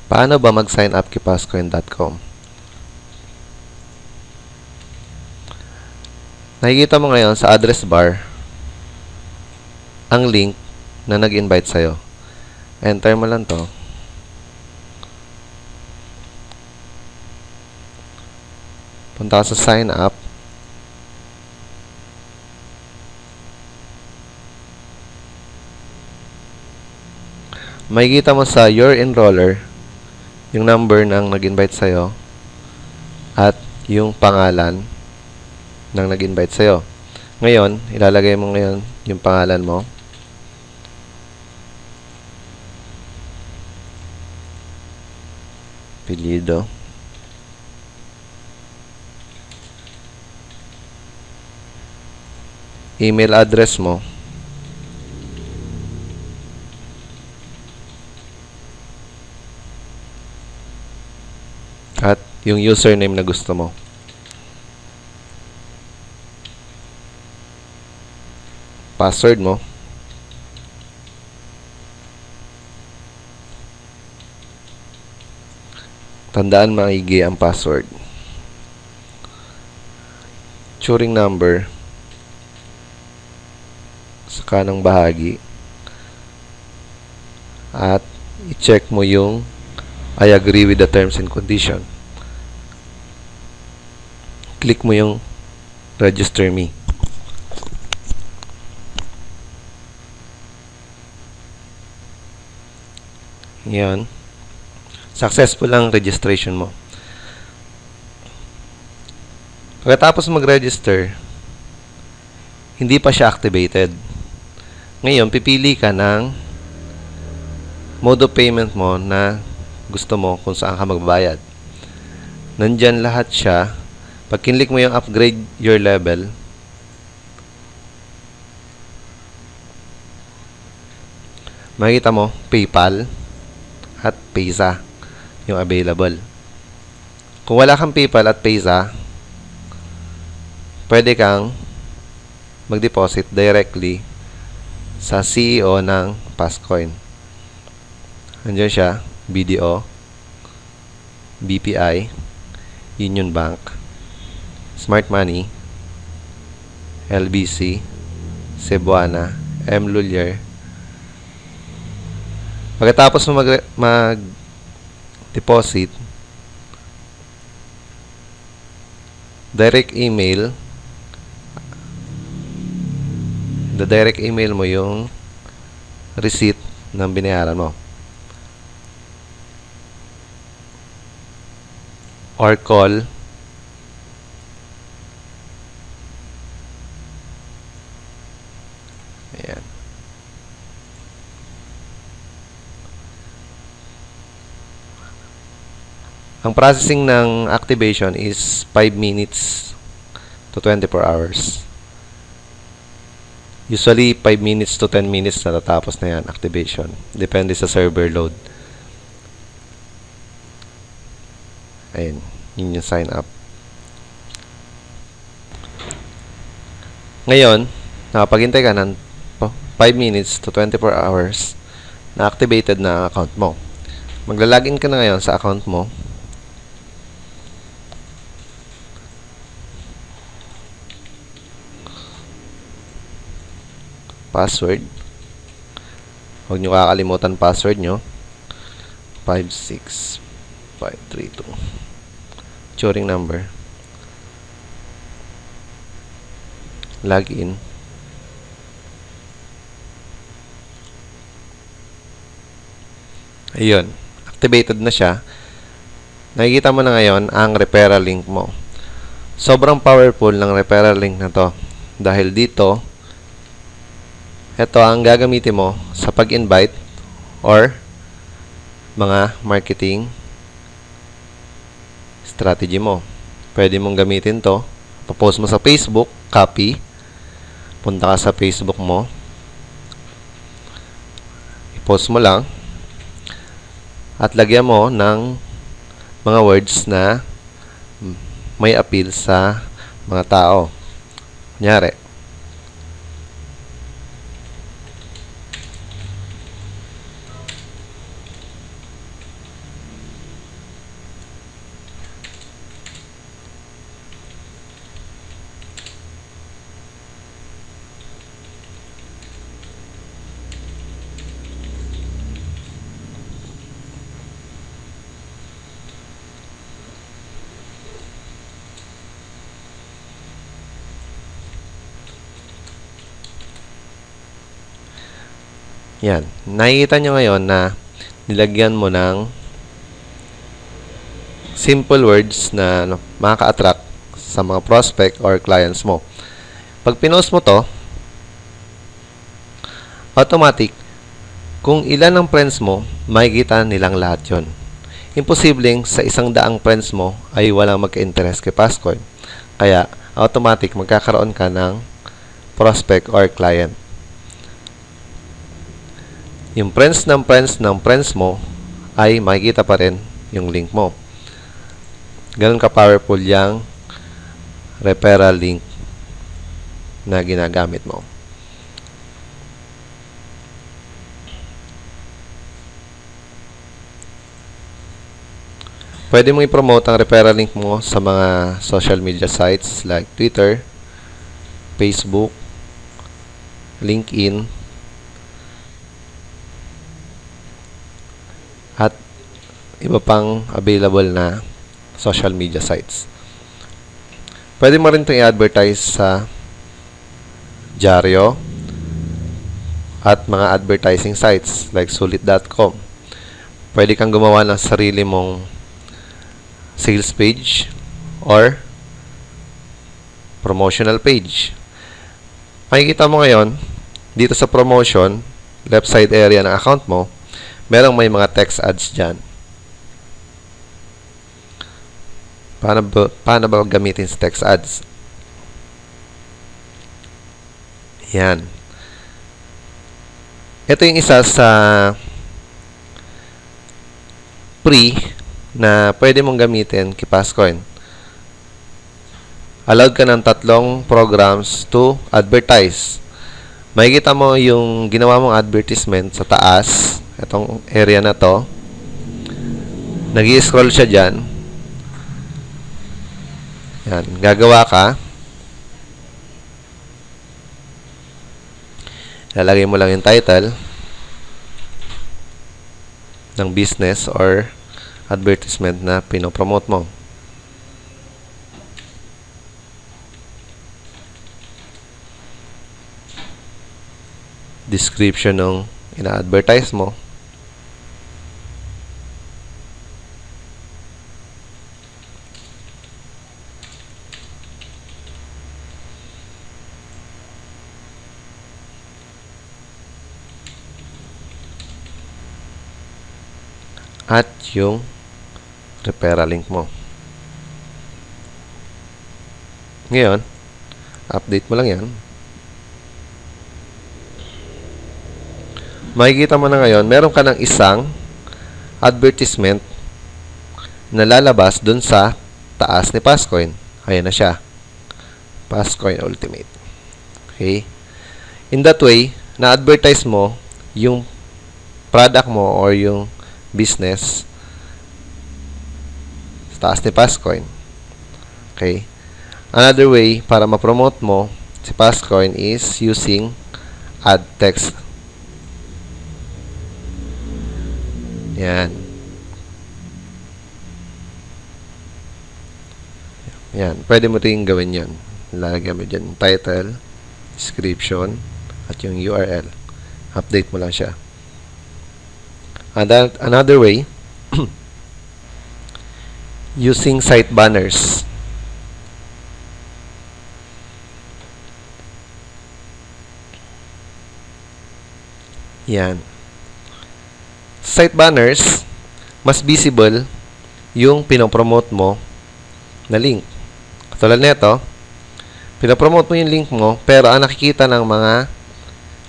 Paano ba mag-sign up kay Passcoin.com? Nakikita mo ngayon sa address bar ang link na nag-invite sa'yo. Enter mo lang to. Punta ka sa sign up. Makikita mo sa your enroller yung number ng nag-invite sa'yo at yung pangalan ng nag-invite sa'yo. Ngayon, ilalagay mo ngayon yung pangalan mo. Apelyido. Email address mo. At yung username na gusto mo. Password mo. Tandaan maigi ang password. Turing number sa kanang bahagi. At i-check mo yung I agree with the terms and condition. Click mo yung register me. Yan. Successful ang registration mo. Pagkatapos mag-register, hindi pa siya activated. Ngayon, pipili ka ng mode of payment mo na gusto mo kung saan ka magbabayad. Nandyan lahat siya. Pag kinlik mo yung upgrade your level, makikita mo PayPal at Payza yung available. Kung wala kang PayPal at Payza, pwede kang mag-deposit directly sa CEO ng Passcoin. Nandiyan siya, BDO, BPI, Union Bank, Smart Money, LBC, Cebuana, M. Lulier. Pagkatapos mo mag-deposit, direct email, direct email mo yung receipt ng binayaran mo. Or call ayan. Ang processing ng activation is 5 minutes to 24 hours. Usually 5 minutes to 10 minutes natatapos na yan activation. Depende sa server load. Ayun, yun yung sign up. Ngayon, nakapaghintay ka ng 5 minutes to 24 hours na activated na ang account mo. Maglalagin ka na ngayon sa account mo. Password. Huwag nyo kakalimutan password nyo. 56532. Turing number. Login. Ayun. Activated na siya. Nakikita mo na ngayon ang referral link mo. Sobrang powerful ng referral link na to. Dahil dito, ito ang gagamitin mo sa pag-invite or mga marketing strategy mo. Pwede mong gamitin to. Papost mo sa Facebook, copy. Punta ka sa Facebook mo. I-post mo lang. At lagyan mo ng mga words na may appeal sa mga tao. Kunyari, Yan. Nakikita nyo ngayon na nilagyan mo ng simple words na makaka-attract sa mga prospect or clients mo. Pag pinost mo to, automatic, kung ilan ang friends mo, makikita nilang lahat yon. Imposibleng sa 100 friends mo ay walang magka-interest kay Passcoin. Kaya, automatic, magkakaroon ka ng prospect or client. Yung friends ng friends mo ay makikita pa rin yung link mo. Ganun ka-powerful yung referral link na ginagamit mo. Pwede mong i-promote ang referral link mo sa mga social media sites like Twitter, Facebook, LinkedIn, at iba pang available na social media sites. Pwede mo rin itong i-advertise sa dyaryo at mga advertising sites like sulit.com. Pwede kang gumawa ng sarili mong sales page or promotional page. Makikita mo ngayon, dito sa promotion, left side area ng account mo, merong may mga text ads dyan. Paano ba gamitin sa text ads? Yan. Ito yung isa sa free na pwede mong gamitin kay Passcoin. Allowed ka ng 3 programs to advertise. Makikita mo yung ginawa mong advertisement sa taas, itong area na to. Nag-i-scroll siya dyan. Yan, gagawa ka. Lalagay mo lang yung title ng business or advertisement na pinopromote mo. Description ng ina-advertise mo. At yung referral link mo. Ngayon, update mo lang yan. Makikita mo na ngayon, meron ka ng isang advertisement na lalabas dun sa taas ni Passcoin. Ayan na siya. Passcoin Ultimate. Okay? In that way, na-advertise mo yung product mo or yung business sa taas ni Passcoin. Okay? Another way para ma-promote mo si Passcoin is using ad text. Yan. Yan. Pwede mo rin gawin yan. Lalagyan mo dyan title, description, at yung URL. Update mo lang siya. And another way, using site banners. Yan. Site banners, mas visible yung pinopromote mo na link. Katulad nito, pinopromote mo yung link mo, pero ang nakikita ng mga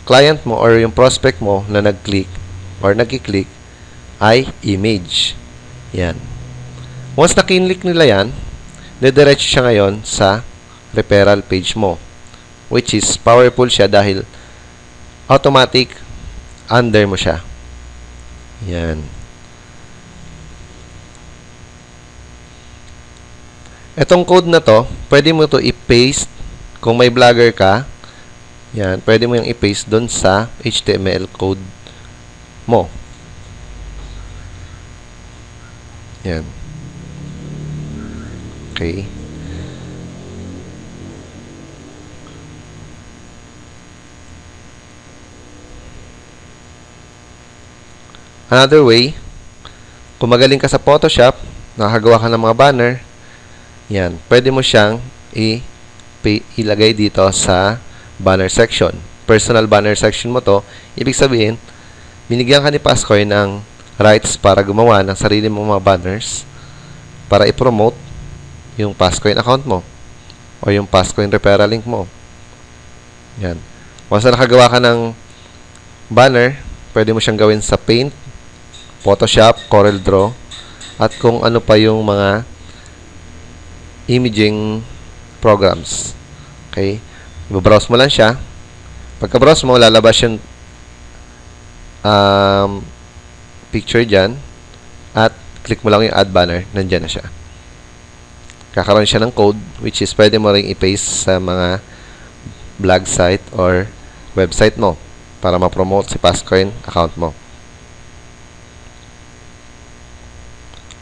client mo or yung prospect mo na nag-click or nag-click ay image. Yan. Once na-click nila yan, dediretso siya ngayon sa referral page mo, which is powerful siya dahil automatic under mo siya. Yan. Etong code na to, pwede mo to i-paste kung may vlogger ka. Yan, pwede mo yung i-paste doon sa HTML code mo. Yan. Okay. Another way, kung magaling ka sa Photoshop, nakakagawa ka ng mga banner, yan, pwede mo siyang ilagay dito sa banner section. Personal banner section mo to. Ibig sabihin, binigyan ka ni Pascoy ng rights para gumawa ng sarili mong mga banners para i-promote yung Pascoy account mo o yung Pascoy referral link mo. Yan. Once na nakagawa ka ng banner, pwede mo siyang gawin sa Paint, Photoshop, CorelDRAW, at kung ano pa yung mga imaging programs. Okay? I-browse mo lang siya. Pagka-browse mo, lalabas yung picture dyan. At click mo lang yung add banner. Nandyan na siya. Kakaroon siya ng code which is pwede mo ring i-paste sa mga blog site or website mo para ma-promote si Pascoin account mo.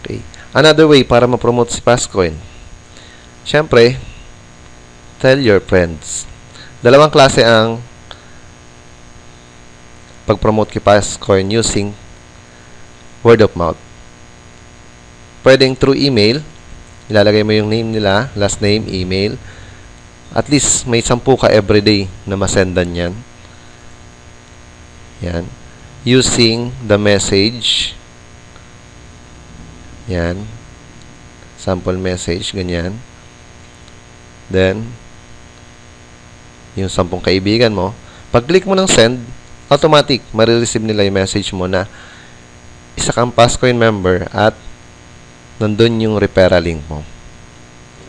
Okay. Another way para ma-promote si Pascoin. Siyempre, tell your friends. Dalawang klase ang pag-promote kay Pascoin using word of mouth. Pwedeng through email. Ilalagay mo yung name nila, last name, email. At least may 10 ka everyday na masendan yan. Yan. Using the message. Yan. Sample message, ganyan. Then, yung 10 kaibigan mo, pag-click mo ng send, automatic, marireceive nila yung message mo na isa kang Pascoin member at nandun yung referral link mo.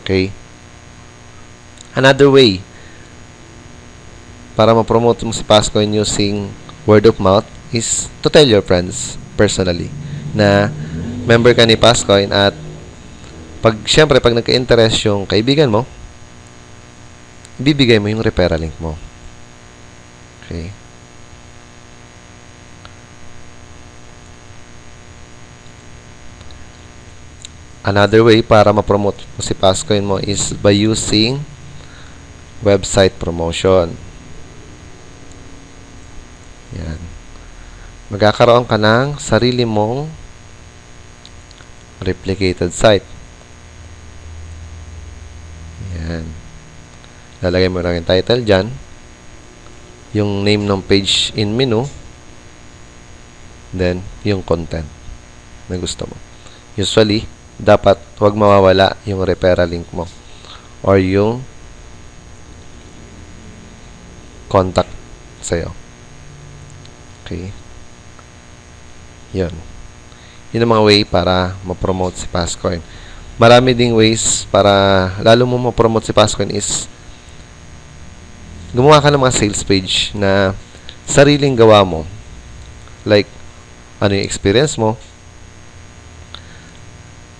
Okay? Another way para ma-promote mo si Pascoin using word of mouth is to tell your friends personally na member ka ni Pascoin at syempre, pag nagka-interest yung kaibigan mo, bibigay mo yung referral link mo. Okay? Another way para ma-promote mo si Pascoin mo is by using website promotion. Yan. Magkakaroon ka ng sarili mong replicated site. Yan. Lalagay mo lang yung title dyan. Yung name ng page in menu. Then, yung content na gusto mo. Usually, dapat huwag mawawala yung referral link mo or yung contact sa'yo. Okay? Yun. Yun ang mga way para ma-promote si Pascoin. Marami ding ways para lalo mo ma-promote si Pascoin is gumawa ka ng mga sales page na sariling gawa mo. Like, ano yung experience mo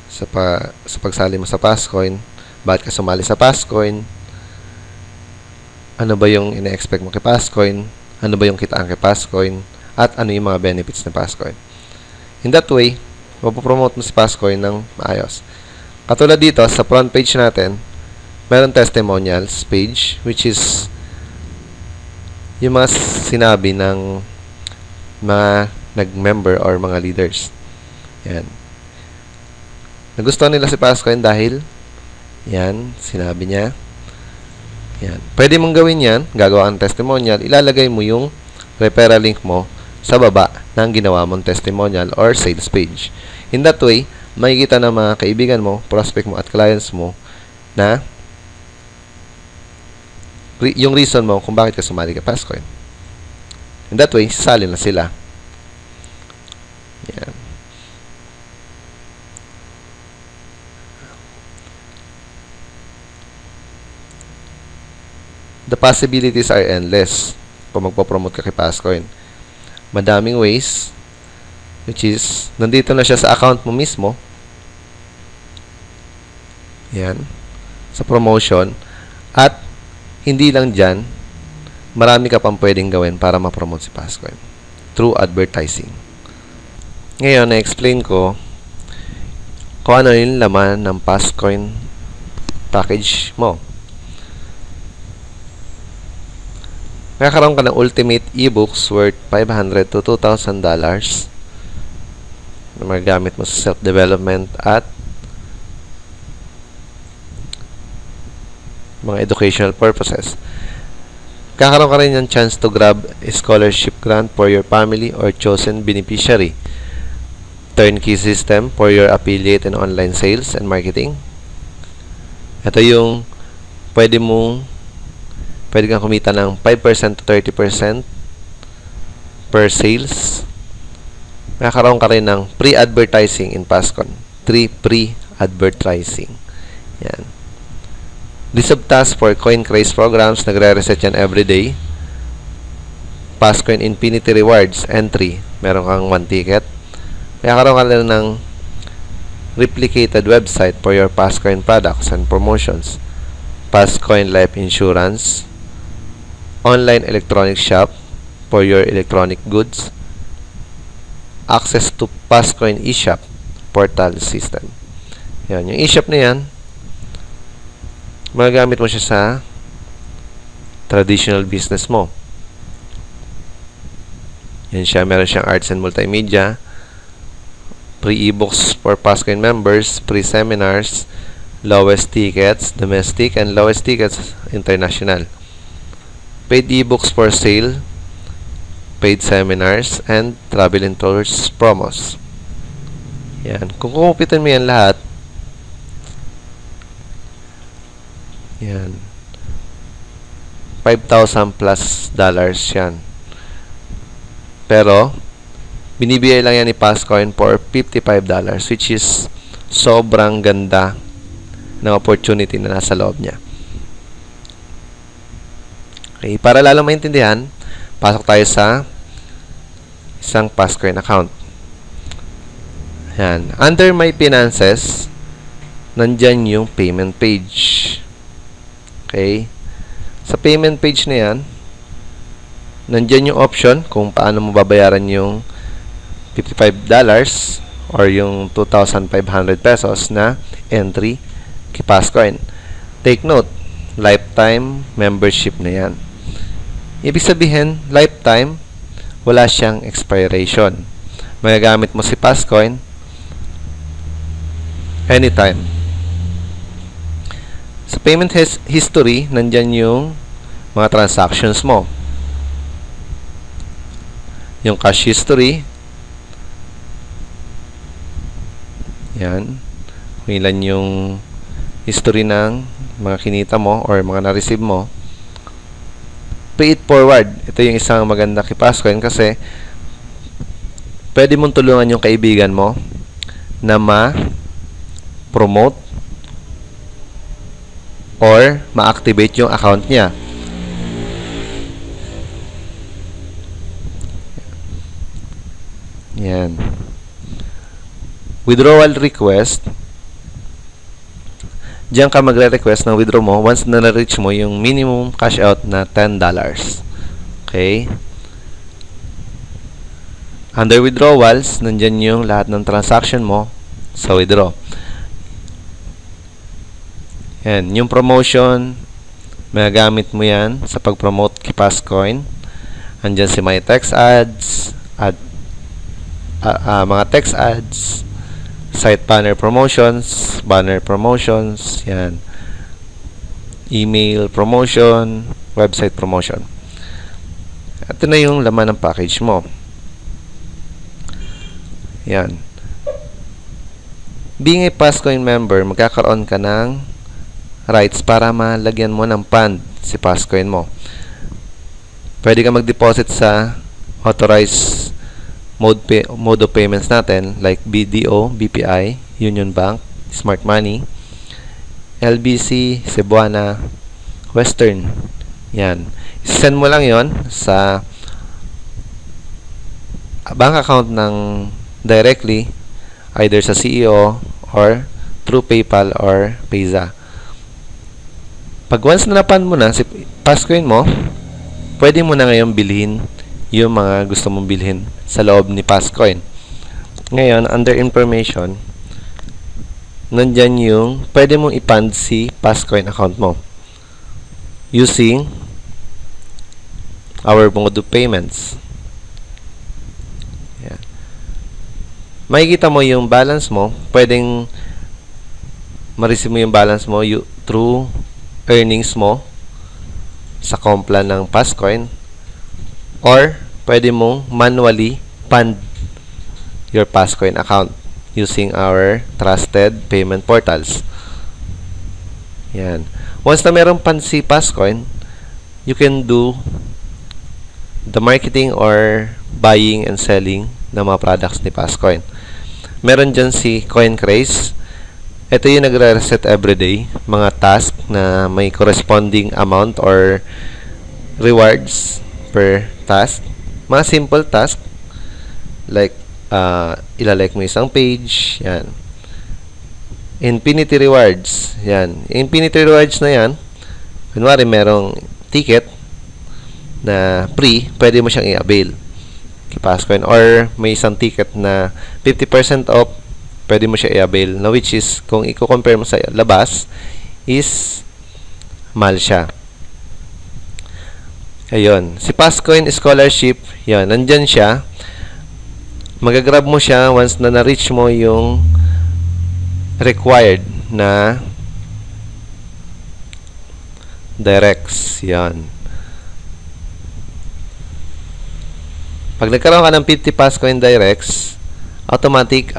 sa pagsali mo sa Pascoin, bakit ka sumali sa Pascoin, ano ba yung ina-expect mo kay Pascoin, ano ba yung kitaan kay Pascoin, at ano yung mga benefits ng Pascoin. In that way, mapopromote mo si Pascoin ng maayos. Katulad dito, sa front page natin, meron testimonials page, which is yung mga sinabi ng mga nag-member or mga leaders. Yan. Nagustuhan nila si Pascoin dahil yan, sinabi niya. Yan. Pwede mong gawin yan, gagawa ng testimonial, ilalagay mo yung referral link mo sa baba ng ginawa mong testimonial or sales page. In that way, makikita ng mga kaibigan mo, prospect mo at clients mo na yung reason mo kung bakit ka sumali kay Pascoin. In that way, sasali na sila. Yan. The possibilities are endless kung magpo-promote ka kay Pascoin. Madaming ways, which is, nandito na siya sa account mo mismo. Yan. Sa promotion. At, hindi lang dyan, marami ka pang pwedeng gawin para ma-promote si Pascoin through advertising. Ngayon, na-explain ko kung ano yung laman ng Pascoin package mo. Nakakaroon ka ng ultimate ebooks worth $500 to $2,000 na magagamit mo sa self-development at mga educational purposes. Kakaroon ka rin ng chance to grab a scholarship grant for your family or chosen beneficiary. Turnkey system for your affiliate and online sales and marketing. Ito yung pwede kang kumita ng 5% to 30% per sales. Nakakaroon ka rin ng pre-advertising in Pascon. 3 pre-advertising. Yan. List of tasks for coin craze programs. Nagre-reset yan everyday. Pascoin Infinity Rewards entry. Meron kang 1 ticket. Nakakaroon ka rin ng replicated website for your Pascoin products and promotions. Pascoin Life Insurance. Online electronic shop for your electronic goods. Access to Pascoin eShop portal system. Yan. Yung eShop na yan, magagamit mo siya sa traditional business mo. Yan siya. Meron siyang arts and multimedia, free ebooks for Pascoin members, free seminars, lowest tickets domestic and lowest tickets international, paid ebooks for sale, paid seminars, and travel and tours promos. Yan. Kung kukupitan mo yan lahat, yan, $5,000 plus yan. Pero binibigay lang yan ni Pascoin for $55, which is sobrang ganda ng opportunity na nasa loob niya. Okay, para lalong maintindihan, pasok tayo sa isang Pascoin account. Yan. Under My Finances, nandyan yung payment page. Okay? Sa payment page na yan, nandyan yung option kung paano mo babayaran yung $55 or yung 2,500 pesos na entry kay Pascoin. Take note, lifetime membership na yan. Ibig sabihin, lifetime, wala siyang expiration. Magagamit mo si Pascoin anytime. Sa payment history, nandyan yung mga transactions mo. Yung cash history, yan. Kung ilan yung history ng mga kinita mo or mga na-receive mo. Pay it forward. Ito yung isang maganda kay Pascoin kasi pwede mong tulungan yung kaibigan mo na ma-promote or ma-activate yung account niya. Yan. Withdrawal request. Diyan ka magre-request ng withdraw mo once na na-reach mo yung minimum cash out na $10. Okay? Under withdrawals, nandyan yung lahat ng transaction mo sa withdraw. Yan. Yung promotion, magagamit mo yan sa pag-promote kay Pascoin. Andyan si My Text Ads, mga text ads, site banner promotions, yan, email promotion, website promotion. Ito na yung laman ng package mo. Yan. Being a Pascoin member, magkakaroon ka ng rights para malagyan mo ng fund si Pascoin mo. Pwede ka mag-deposit sa authorized mode of payments natin like BDO, BPI, Union Bank, Smart Money, LBC, Cebuana, Western. Yan. Send mo lang yon sa bank account ng directly either sa CEO or through PayPal or Payza. Pag once na napan mo na si Pascoin mo, pwede mo na ngayon bilhin yung mga gusto mong bilhin sa loob ni Pascoin. Ngayon, under information, nandyan yung pwede mong i-fund si Pascoin account mo using our mode of payments. Yan. makikita mo yung balance mo. Pwedeng ma-receive mo yung balance mo through earnings mo sa Complan ng Passcoin, or pwede mong manually fund your Passcoin account using our trusted payment portals. Yan. Once na meron fund si Passcoin, you can do the marketing or buying and selling ng mga products ni Passcoin. Meron dyan si CoinCraze. Ito yung nagre-reset everyday, mga task na may corresponding amount or rewards per task. Mga simple task like ilalike mo isang page, yan. Infinity rewards, yan. Infinity rewards na yan, kunwari merong ticket na free, pwede mo siyang i-avail kay Passcoin, or may isang ticket na 50% off, pwede mo siya i-avail, na which is, kung i-compare mo sa labas, is mahal siya. Ayun. Si Passcoin Scholarship, yan, nandyan siya. Magagrab mo siya once na na-reach mo yung required na directs. Yan. Pag nagkaroon ka ng 50 Passcoin directs, automatic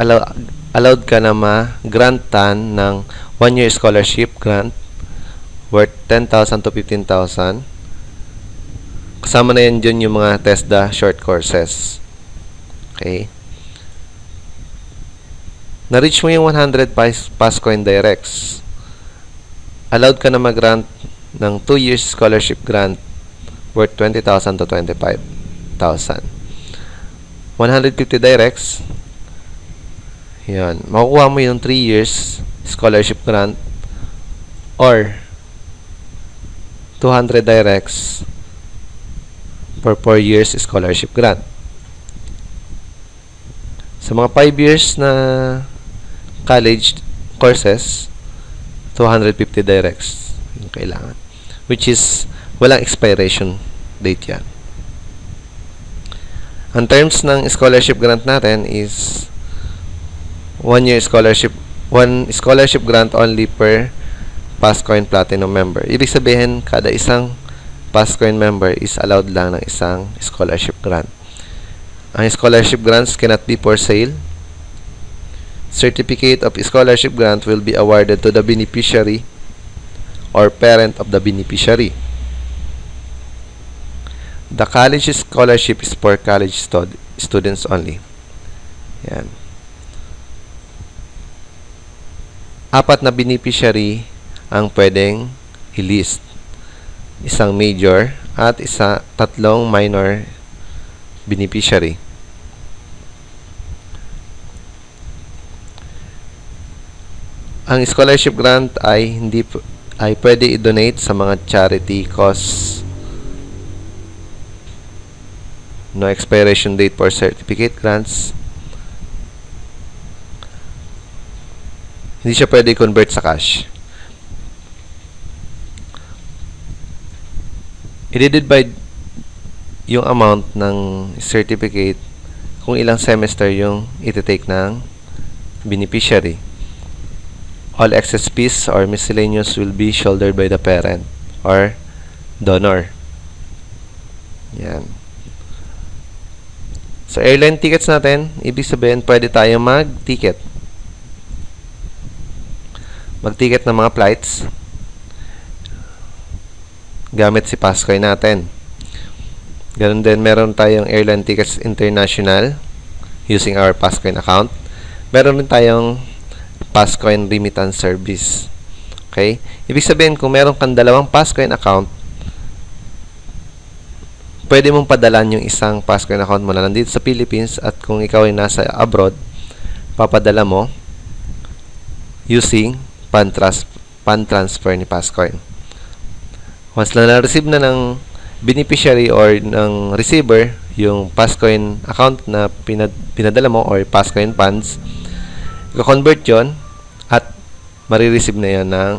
allowed ka na ma-grantan ng 1-year scholarship grant worth 10,000 to 15,000. Kasama na yan dyan yung mga TESDA short courses. Okay? Na-reach mo yung 100 Passcoin directs. Allowed ka na mag-grant ng 2 years scholarship grant worth 20,000 to 25,000. 150 directs. Yan. Makukuha mo yung 3 years scholarship grant or 200 directs for 4 years scholarship grant. Sa mga 5 years na college courses, 250 directs yung kailangan. Which is, walang expiration date yan. Ang terms ng scholarship grant natin is 1 year scholarship, 1 scholarship grant only per Passcoin Platinum member. Ibig sabihin, kada isang Passcoin member is allowed lang ng isang scholarship grant. Ang scholarship grants cannot be for sale. Certificate of scholarship grant will be awarded to the beneficiary or parent of the beneficiary. The college scholarship is for college students only. Yan. 4 na beneficiary ang pwedeng i-list. Isang major at 3 minor beneficiary. Ang scholarship grant ay pwede i-donate sa mga charity cause. No expiration date for certificate grants. Hindi siya pwede i-convert sa cash. I-divide yung amount ng certificate kung ilang semester yung iti-take ng beneficiary. All excess fees or miscellaneous will be shouldered by the parent or donor. Yan. Sa airline tickets natin, ibig sabihin pwede tayong mag-ticket. Mag-ticket ng mga flights gamit si Passcoin natin. Ganun din, meron tayong airline tickets international using our Passcoin account. Meron din tayong Passcoin remittance service. Okay? Ibig sabihin, kung meron kang 2 Passcoin account, pwede mong padalan yung isang Passcoin account mo na nandito sa Philippines, at kung ikaw ay nasa abroad, papadala mo using fund transfer ni Passcoin. Once na na-receive na ng beneficiary or ng receiver yung Passcoin account na pinadala mo or Passcoin funds, i-convert yon at marireceive na yan ng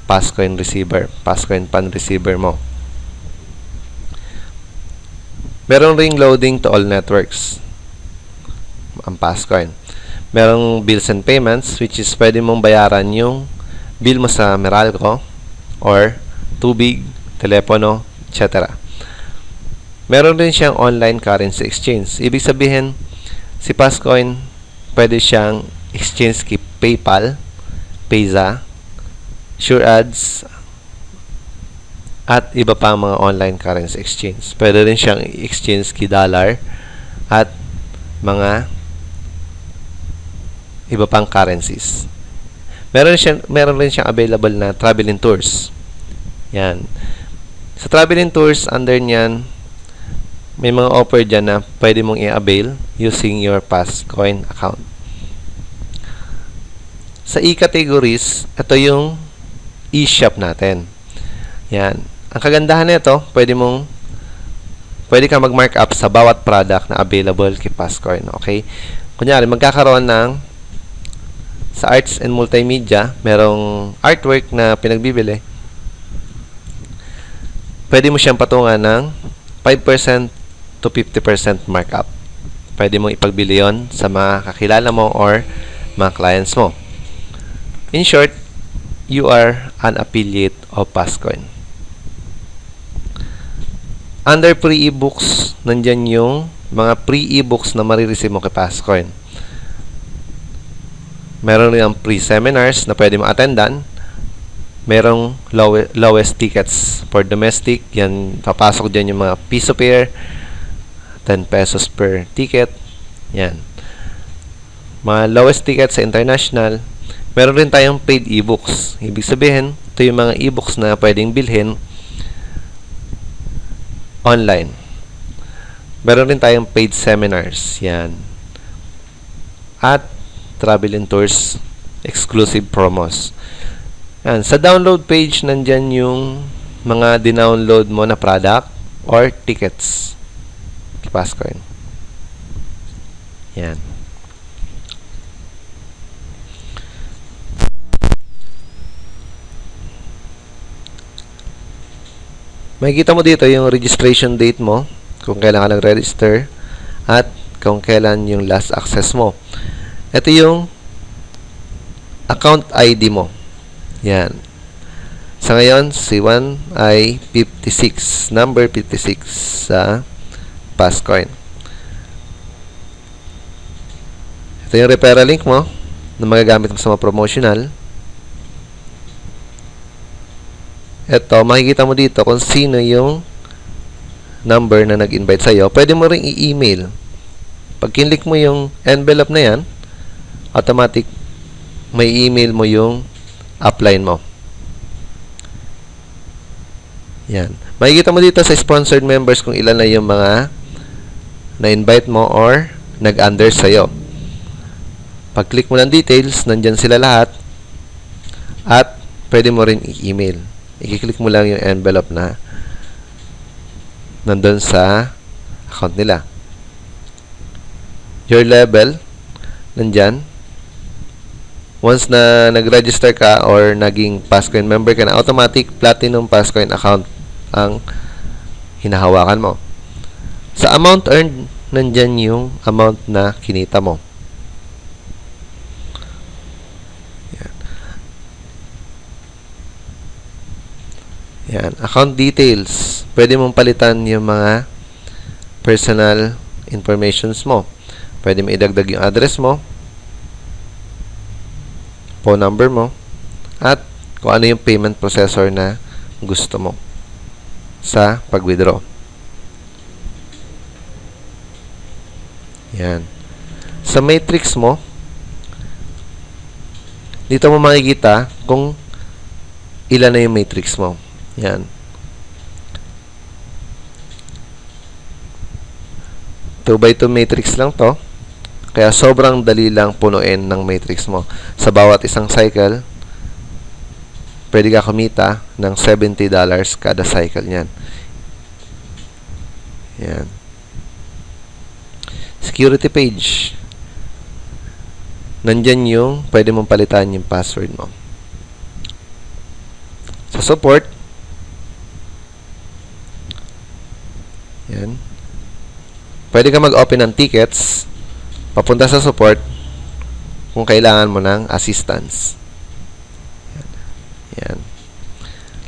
Passcoin receiver, Passcoin fund receiver mo. Meron ring loading to all networks. ang Passcoin. Merong bills and payments, which is pwede mong bayaran yung bill mo sa Meralco or tubig, telepono, etc. Meron rin siyang online currency exchange. Ibig sabihin, si Passcoin pwede siyang exchange kay PayPal, Payza, SureAds, at iba pa mga online currency exchange. Pwede rin siyang exchange kay dollar at mga iba pang currencies. Meron rin siyang available na traveling tours. Yan. Sa traveling tours, under niyan, may mga offer dyan na pwede mong i-avail using your Passcoin account. Sa e-categories, ito yung e-shop natin. Yan. Ang kagandahan nito, pwede ka mag-markup sa bawat product na available kay Passcoin. Okay? Kunyari, magkakaroon ng sa arts and multimedia, merong artwork na pinagbibili. Pwede mo siyang patungan ng 5% to 50% markup. Pwede mong ipagbili yon sa mga kakilala mo or mga clients mo. In short, you are an affiliate of Passcoin. Under free ebooks, nandyan yung mga free ebooks na marireceive mo kay Passcoin. Meron rin ang free seminars na pwede mong attendan. Merong lowest tickets for domestic. Yan, papasok dyan yung mga piso pair, 10 pesos per ticket. Yan. Mga lowest tickets sa international. Meron rin tayong paid ebooks. Ibig sabihin, ito yung mga ebooks na pwedeng bilhin online. Meron rin tayong paid seminars. Yan. At travel and tours, exclusive promos. Yan. Sa download page, nandyan yung mga dinownload mo na product or tickets. Passcoin. Yan. Makikita mo dito yung registration date mo, kung kailan ka nag-register, at kung kailan yung last access mo. Ito yung account ID mo. Yan. Sa ngayon, si Juan ay 56, number 56 sa Passcoin. Ito yung referral link mo na magagamit mo sa mga promotional. Ito, makikita mo dito kung sino yung number na nag-invite sa'yo. Pwede mo ring i-email. Pag kinlik mo yung envelope na yan, automatic may email mo yung upline mo. Yan. Makikita mo dito sa sponsored members kung ilan na yung mga na-invite mo or nag-under sa'yo. Pag-click mo ng details, nandyan sila lahat at pwede mo rin i-email. I-click mo lang yung envelope na nandun sa account nila. Your level, nandyan. Once na nag-register ka or naging Passcoin member ka na, automatic Platinum Passcoin account ang hinahawakan mo. Sa amount earned, nandyan yung amount na kinita mo. Yan. Yan. Account details. Pwede mong palitan yung mga personal informations mo. Pwede mo idagdag yung address mo, phone number mo, at kung ano yung payment processor na gusto mo sa pag-withdraw. Yan. Sa matrix mo, dito mo makikita kung ilan na yung matrix mo. Yan. Two by two matrix lang to. Kaya sobrang dali lang punuin ng matrix mo. Sa bawat isang cycle, pwede ka kumita ng $70 kada cycle niyan. Yan. Security page. Nandyan yung pwede mong palitan yung password mo. Sa support, yan. Pwede ka mag-open ng tickets papunta sa support kung kailangan mo ng assistance. Yan.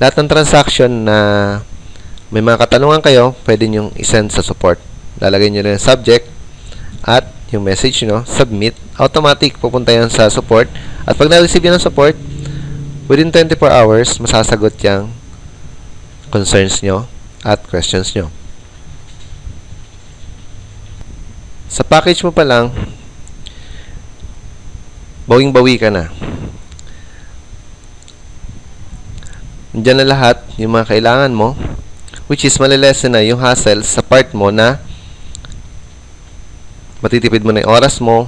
Lahat ng transaction na may mga katanungan kayo, pwede nyo isend sa support. Lalagay nyo rin yung subject at yung message nyo, submit. Automatic pupunta yan sa support. At pag na-receive yan ng support, within 24 hours, masasagot yung concerns nyo at questions nyo. Sa package mo pa lang, bawing-bawi ka na. Diyan na lahat yung mga kailangan mo, which is malilesen na yung hassle sa part mo na matitipid mo na yung oras mo,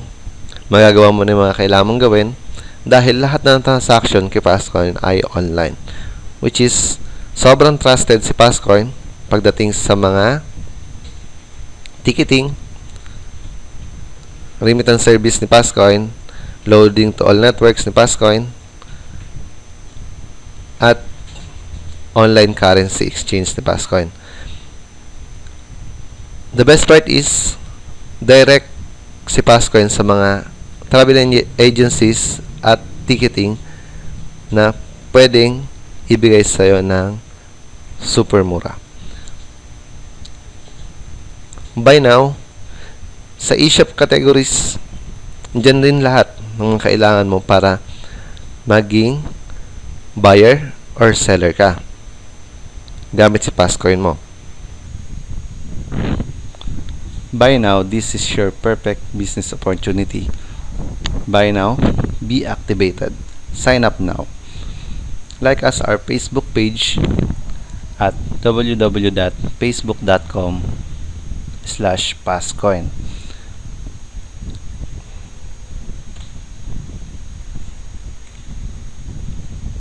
magagawa mo na yung mga kailangan mong gawin, dahil lahat ng transaction kay Passcoin ay online. Which is, sobrang trusted si Passcoin pagdating sa mga ticketing, remittance service ni Passcoin, loading to all networks ni Passcoin, at online currency exchange ni Passcoin. The best part is direct si Passcoin sa mga travel agencies at ticketing na pwedeng ibigay sa'yo ng super mura. By now, sa eShop categories, dyan din lahat ng kailangan mo para maging buyer or seller ka gamit si Passcoin mo. Buy now, this is your perfect business opportunity. Buy now, be activated. Sign up now. Like us our Facebook page at www.facebook.com/Passcoin.